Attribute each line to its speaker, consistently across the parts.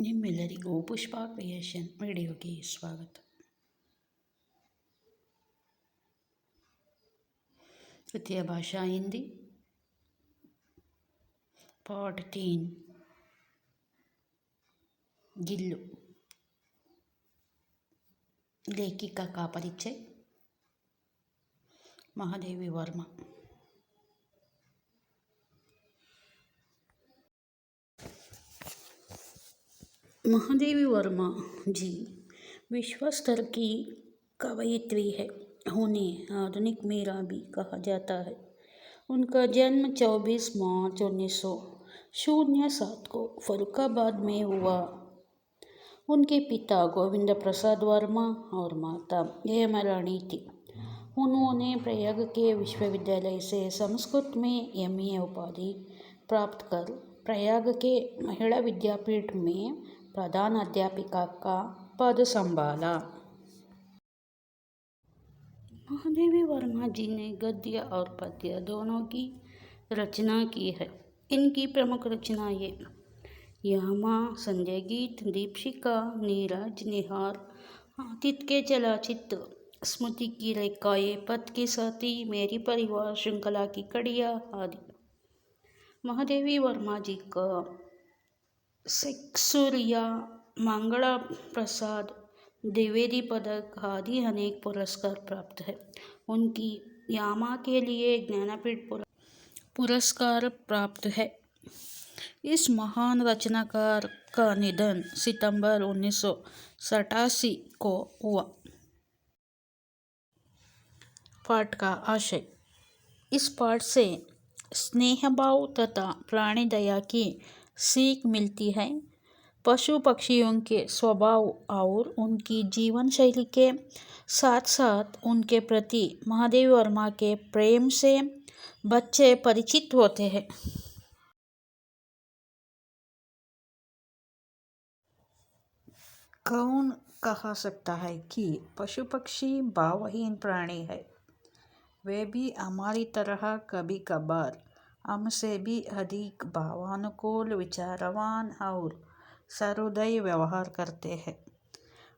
Speaker 1: ನಿಮ್ಮೆಲ್ಲರಿಗೂ ಪುಷ್ಪಾ ಕ್ರಿಯೇಷನ್ ವಿಡಿಯೋಗೆ ಸ್ವಾಗತ. तृतीय भाषा हिंदी, पार्ट 3, गिल्लू. लेखिका का परिचय महादेवी वर्मा. महादेवी वर्मा जी विश्व स्तर की कवयित्री है. उन्हें आधुनिक मीरा भी कहा जाता है. उनका जन्म 24 मार्च 1907 को फर्रुखाबाद में हुआ. उनके पिता गोविंद प्रसाद वर्मा और माता हेमारानी थी. उन्होंने प्रयाग के विश्वविद्यालय से संस्कृत में MA उपाधि प्राप्त कर प्रयाग के महिला विद्यापीठ में प्रधान अध्यापिका का पद संभाला. महादेवी वर्मा जी ने गद्य और पद्य दोनों की रचना की है. इनकी प्रमुख रचनाएं यामा, संजय गीत, दीपशिखा, नीरज निहार, आतिथ्य के चलचित्र, स्मृति की रेखाएं, पथ की साथी, मेरी परिवार, श्रृंखला की कड़ियाँ आदि. महादेवी वर्मा जी का सेक्सुरिया, मंगला प्रसाद, द्विवेदी पदक आदि अनेक पुरस्कार प्राप्त है. उनकी यामा के लिए ज्ञानपीठ पुरस्कार प्राप्त है. इस महान रचनाकार का निधन सितंबर 1987 को हुआ. पाठ का आशय. इस पाठ से स्नेहभाव तथा प्राणी दया की सीख मिलती है. पशु पक्षियों के स्वभाव और उनकी जीवन शैली के साथ साथ उनके प्रति महादेवी वर्मा के प्रेम से बच्चे परिचित होते हैं. कौन कह सकता है कि पशु पक्षी भावहीन प्राणी है. वे भी हमारी तरह कभी कभार हमसे भी अधिक भावानुकूल, विचारवान और सहृदय व्यवहार करते हैं.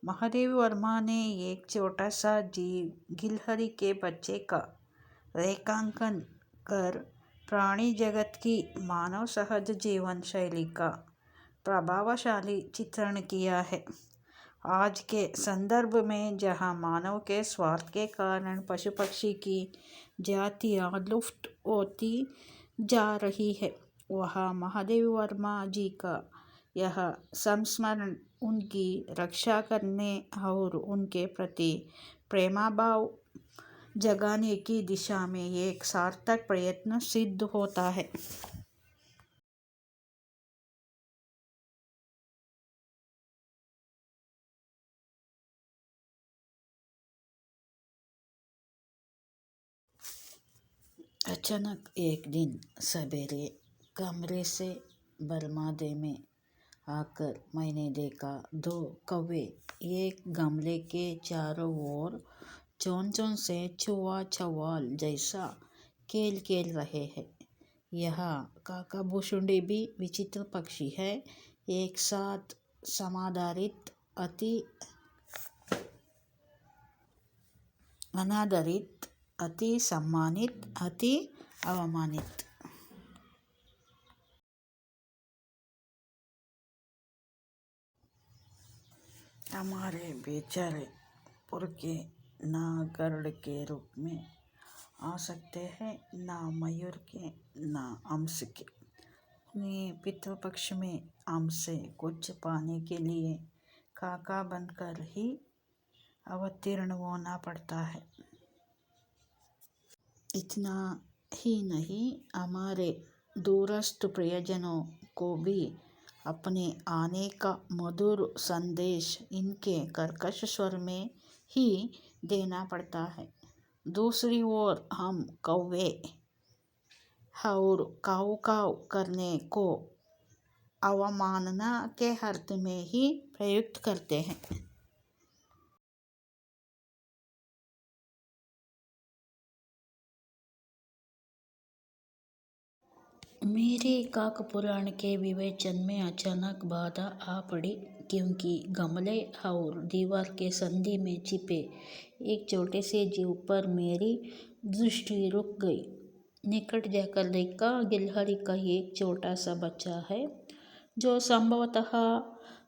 Speaker 1: महादेवी वर्मा ने एक छोटा सा जीव गिलहरी के बच्चे का रेखांकन कर प्राणी जगत की मानव सहज जीवन शैली का प्रभावशाली चित्रण किया है. आज के संदर्भ में जहां मानव के स्वार्थ के कारण पशु पक्षी की जातियां लुप्त होती जा रही है, वहाँ महादेवी वर्मा जी का यह संस्मरण उनकी रक्षा करने और उनके प्रति प्रेमभाव जगाने की दिशा में एक सार्थक प्रयत्न सिद्ध होता है. अचानक एक दिन सवेरे कमरे से बरमादे में आकर मैंने देखा 2 कौवे एक गमले के चारों ओर चोंचों से चुवा चवाल जैसा खेल खेल रहे हैं. यह काकाभूषुंडी भी विचित्र पक्षी है. एक साथ समाधारित, अति अनादरित, अति सम्मानित, अति अवमानित. हमारे बेचारे पुरखे ना गरुड़ के रूप में आ सकते हैं, ना मयूर के, ना हंस के. उन्हें पितृपक्ष में हमसे कुछ पाने के लिए काका बनकर ही अवतीर्ण होना पड़ता है. इतना ही नहीं, हमारे दूरस्थ प्रियजनों को भी अपने आने का मधुर संदेश इनके कर्कश स्वर में ही देना पड़ता है. दूसरी ओर हम कौवे और काऊ काऊ करने को अवमानना के अर्थ में ही प्रयुक्त करते हैं. मेरे काकपुराण के विवेचन में अचानक बाधा आ पड़ी, क्योंकि गमले और दीवार के संधि में छिपे एक छोटे से जीव पर मेरी दृष्टि रुक गई। निकट जाकर देखा, गिलहरी का एक छोटा सा बच्चा है जो संभवतः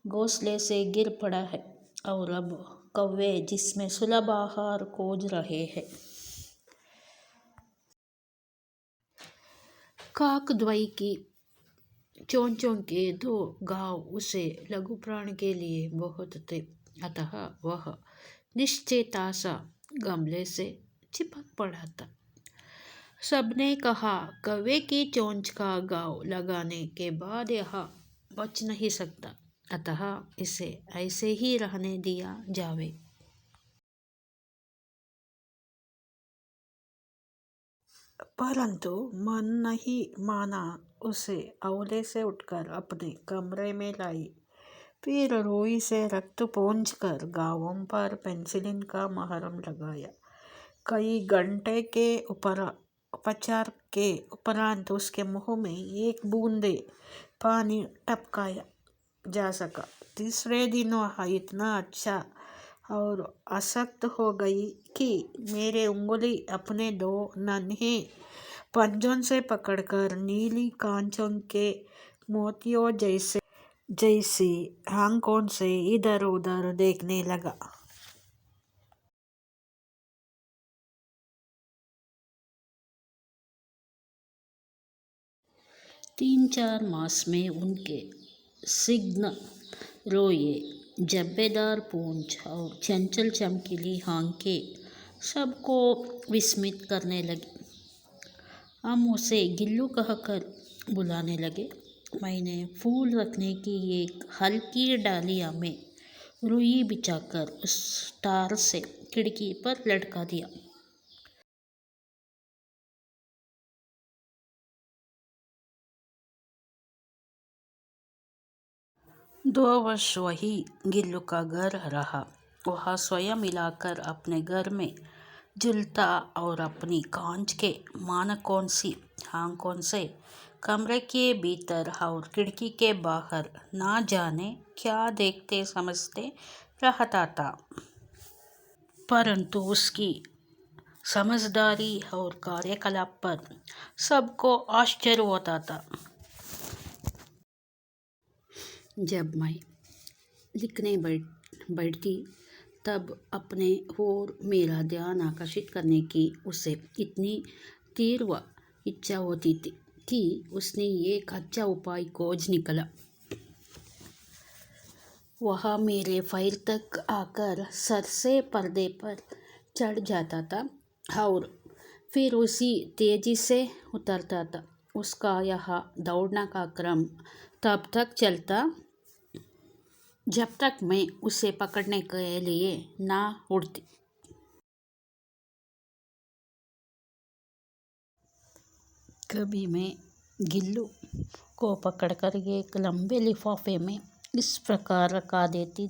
Speaker 1: घोंसले से गिर पड़ा है, और अब कौवे जिसमें सुलभ आहार खोज रहे हैं। काकद्वय की चोंचों के 2 घाव उसे लघु प्राण के लिए बहुत थे, अतः वह निश्चेता सा गमले से चिपक पड़ा था। सबने कहा, कौवे की चोंच का घाव लगाने के बाद यह बच नहीं सकता, अतः इसे ऐसे ही रहने दिया जावे। परंतु मन नहीं माना। उसे अवले से उठकर अपने कमरे में लाई। फिर रुई से रक्त पोंछकर घावों पर पेंसिलिन का मरहम लगाया। कई घंटे के उपचार के उपरांत उसके मुंह में एक बूंदे पानी टपकाया जा सका। तीसरे दिन वह इतना अच्छा और आसक्त हो गई कि मेरे उंगली अपने 2 नन्हे पंजों से पकड़कर नीली कांचों के मोतियों जैसी आंखों से इधर उधर देखने लगा। तीन चार मास में उनके सिग्न रोए, जब्बेदार पूंछ और चंचल चमकीली आंखें सबको विस्मित करने लगी। हम उसे गिल्लू कहकर बुलाने लगे। मैंने फूल रखने की एक हल्की डालिया में रुई बिछाकर उस तार से खिड़की पर लटका दिया। दो वर्ष वही गिल्लू का घर रहा। वह स्वयं मिलाकर अपने घर में झूलता और अपनी कांच के मानकों सी आंखों से कमरे के भीतर और खिड़की के बाहर ना जाने क्या देखते समझते रहता था। परंतु उसकी समझदारी और कार्यकलाप पर सबको आश्चर्य होता था। जब मैं लिखने बैठती तब अपने और मेरा ध्यान आकर्षित करने की उसे इतनी तीव्र इच्छा होती थी कि उसने एक अच्छा उपाय खोज निकला। वह मेरे फाइल तक आकर सर से पर्दे पर चढ़ जाता था और फिर उसी तेजी से उतरता था। उसका यह दौड़ने का क्रम तब तक चलता जब तक मैं उसे पकड़ने के लिए ना उड़ती। कभी मैं गिल्लू को पकड़कर एक लंबे लिफाफे में इस प्रकार रखा देती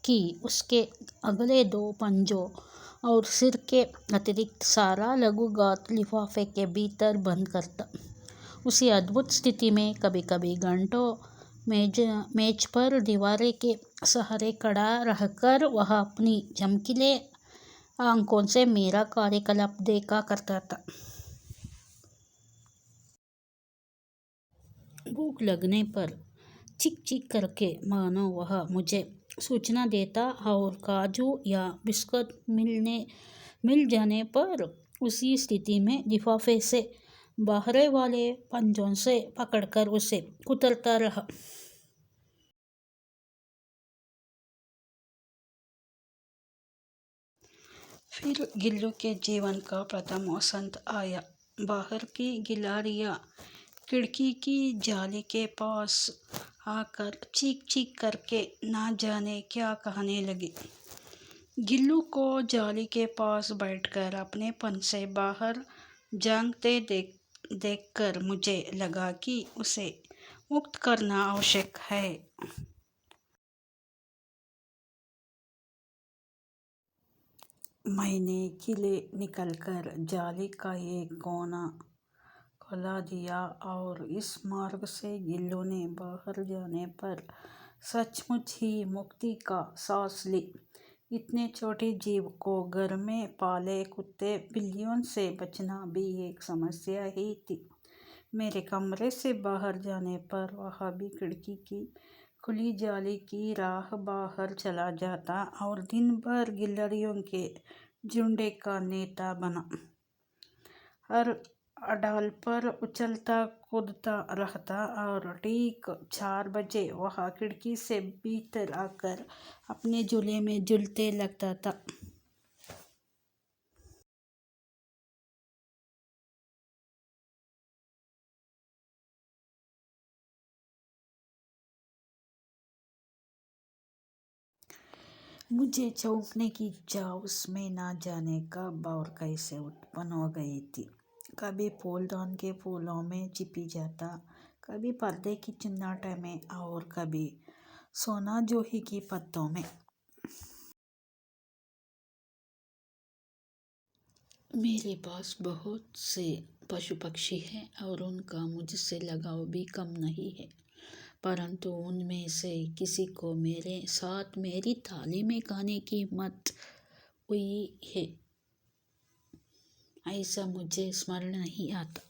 Speaker 1: कि उसके अगले 2 पंजों और सिर के अतिरिक्त सारा लघुगात लिफाफे के भीतर बंद करता। उसी अद्भुत स्थिति में कभी कभी घंटों मेज पर दीवारें के सहारे खड़ा रहकर वह अपनी चमकीले आंखों से मेरा कार्यकलाप देखा करता था। भूख लगने पर चिक चिक करके मानो वह मुझे सूचना देता और काजू या बिस्कुट मिल जाने पर उसी स्थिति में लिफाफे से बाहर वाले पंजों से पकड़कर उसे कुतरता रहा। फिर गिल्लू के जीवन का प्रथम वसंत आया। बाहर की गिलहरियां खिड़की की जाली के पास आकर चीख चीख करके ना जाने क्या कहने लगी। गिल्लू को जाली के पास बैठकर अपने पन से बाहर झांकते देखकर मुझे लगा कि उसे मुक्त करना आवश्यक है। मैंने किले निकलकर जाली का एक खोला दिया और इस मार्ग से गिल्लू ने बाहर जाने पर सचमुच ही मुक्ति का सांस ली। इतने छोटे जीव को घर में पाले कुत्ते बिल्लियों से बचना भी एक समस्या ही थी। मेरे कमरे से बाहर जाने पर वह भी खिड़की की खुली जाली की राह बाहर चला जाता और दिन भर गिलहरियों के झुंड का नेता बना हर डाल पर उछलता कूदता रहता और ठीक 4 बजे वह खिड़की से भीतर आकर अपने झूले में झूलते लगता था। मुझे चौंकने की चाह उसमें ना जाने कब और कैसे उत्पन्न हो गई थी। कभी फूलदान के फूलों में छिपी जाता, कभी पर्दे की चिन्नाटे में और कभी सोना जूही की पत्तों में। मेरे पास बहुत से पशु पक्षी हैं और उनका मुझसे लगाव भी कम नहीं है, परंतु उनमें से किसी को मेरे साथ मेरी थाली में खाने की हिम्मत हुई है, ऐसा मुझे स्मरण नहीं आता।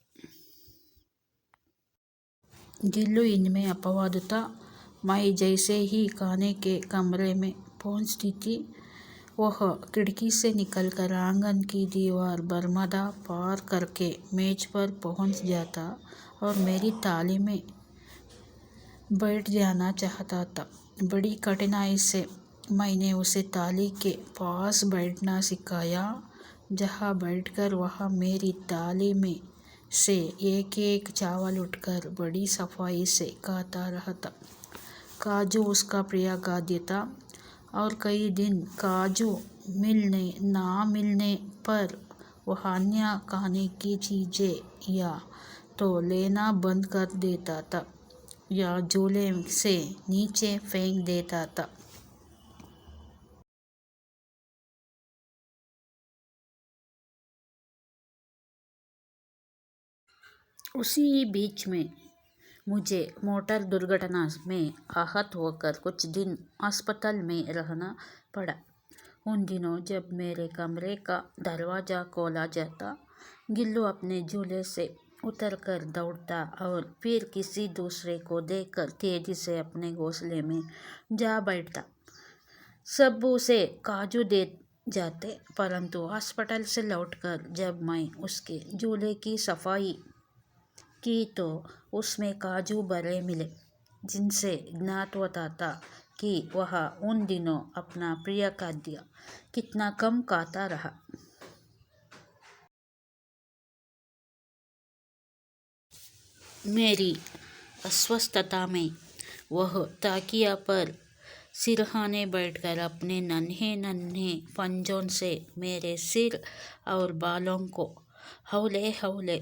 Speaker 1: गिल्लू इनमें अपवाद था। मैं जैसे ही खाने के कमरे में पहुंचती थी, वह खिड़की से निकलकर आंगन की दीवार बरमदा पार करके मेज पर पहुंच जाता और मेरी थाली में बैठ जाना चाहता था। बड़ी कठिनाई से मैंने उसे थाली के पास बैठना सिखाया, जहाँ बैठकर वह मेरी थाली में से एक एक चावल उठकर बड़ी सफाई से खाता रहता। काजू उसका प्रिय खाद्य था और कई दिन काजू मिलने ना मिलने पर वह अन्य खाने की चीज़ें या तो लेना बंद कर देता था या झूले से नीचे फेंक देता था। उसी बीच में मुझे मोटर दुर्घटना में आहत होकर कुछ दिन अस्पताल में रहना पड़ा। उन दिनों जब मेरे कमरे का दरवाज़ा खोला जाता, गिल्लू अपने झूले से उतरकर दौड़ता और फिर किसी दूसरे को देखकर तेजी से अपने घोंसले में जा बैठता। सब उसे काजू दे जाते, परंतु अस्पताल से लौटकर जब मैं उसके झूले की सफाई की तो उसमें काजू भरे मिले, जिनसे ज्ञात होता था कि वह उन दिनों अपना प्रिय खाद्य कितना कम खाता रहा। मेरी अस्वस्थता में वह ताकिया पर सिरहाने बैठकर अपने नन्हे नन्हे पंजों से मेरे सिर और बालों को हौले हौले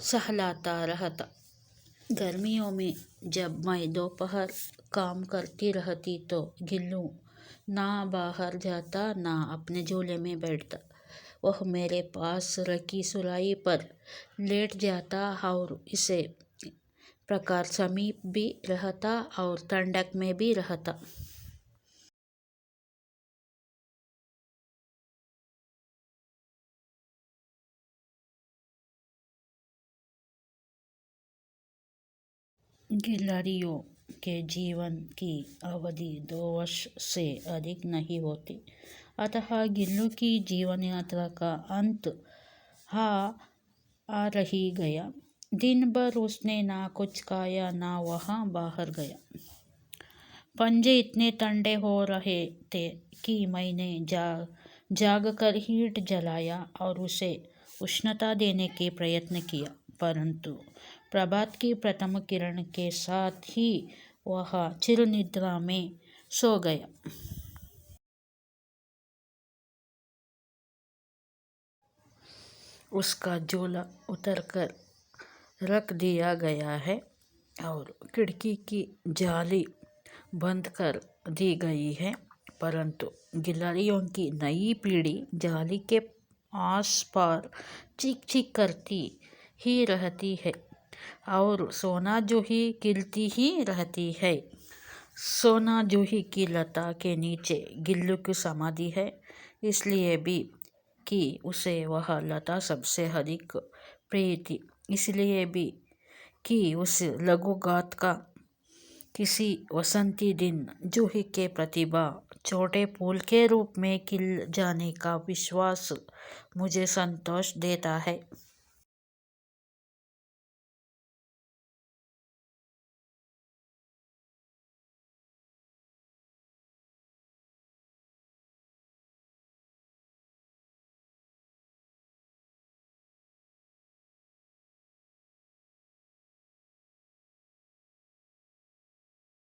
Speaker 1: सहलाता रहता। गर्मियों में जब मैं दोपहर काम करती रहती तो गिल्लू ना बाहर जाता ना अपने झूले में बैठता। वह मेरे पास रखी सुराही पर लेट जाता और इसे प्रकार समीप भी रहता और ठंडक में भी रहता। गिलहरियों के जीवन की अवधि 2 वर्ष से अधिक नहीं होती, अतः गिल्लू की जीवन यात्रा का अंत आ रही गया। दिन भर उसने ना कुछ खाया ना वहाँ बाहर गया। पंजे इतने ठंडे हो रहे थे कि मैंने जाग कर हीट जलाया और उसे उष्णता देने के प्रयत्न किया, परंतु प्रभात की प्रथम किरण के साथ ही वह चिर निद्रा में सो गया। उसका झोला उतारकर रख दिया गया है और खिड़की की जाली बंद कर दी गई है, परंतु गिलहरियों की नई पीढ़ी जाली के आस पार चीख चीख करती ही रहती है और सोना जूही खिलती ही रहती है। सोना जूही की लता के नीचे गिल्लू की समाधि है, इसलिए भी कि उसे वह लता सबसे अधिक प्रिय थी, इसलिए भी कि उस लघुगात का किसी वसंती दिन जूही के प्रतिभा छोटे फूल के रूप में खिल जाने का विश्वास मुझे संतोष देता है।